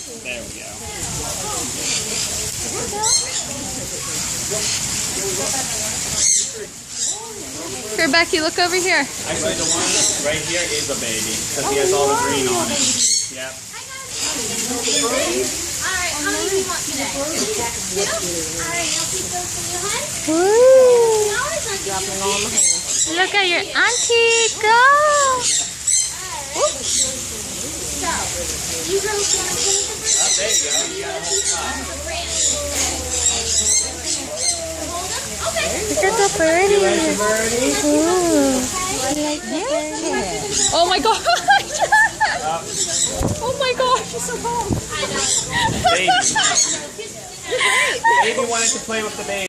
There we go. Here, Becky, look over here. Actually, the one right here is a baby because he has all the green on it. Yep. Alright, how many do you want today? Two? Alright, I'll keep those for you, hon. Woo! Dropping all my hands. Look at your auntie. Go! So, you girls want to play with the bird? Oh, there you go. You got a whole pot. Okay. Look at the birdie. You like the birdie? Ooh. Yeah. Oh my gosh! Oh my gosh, she's so calm. Baby. Baby wanted to play with the baby.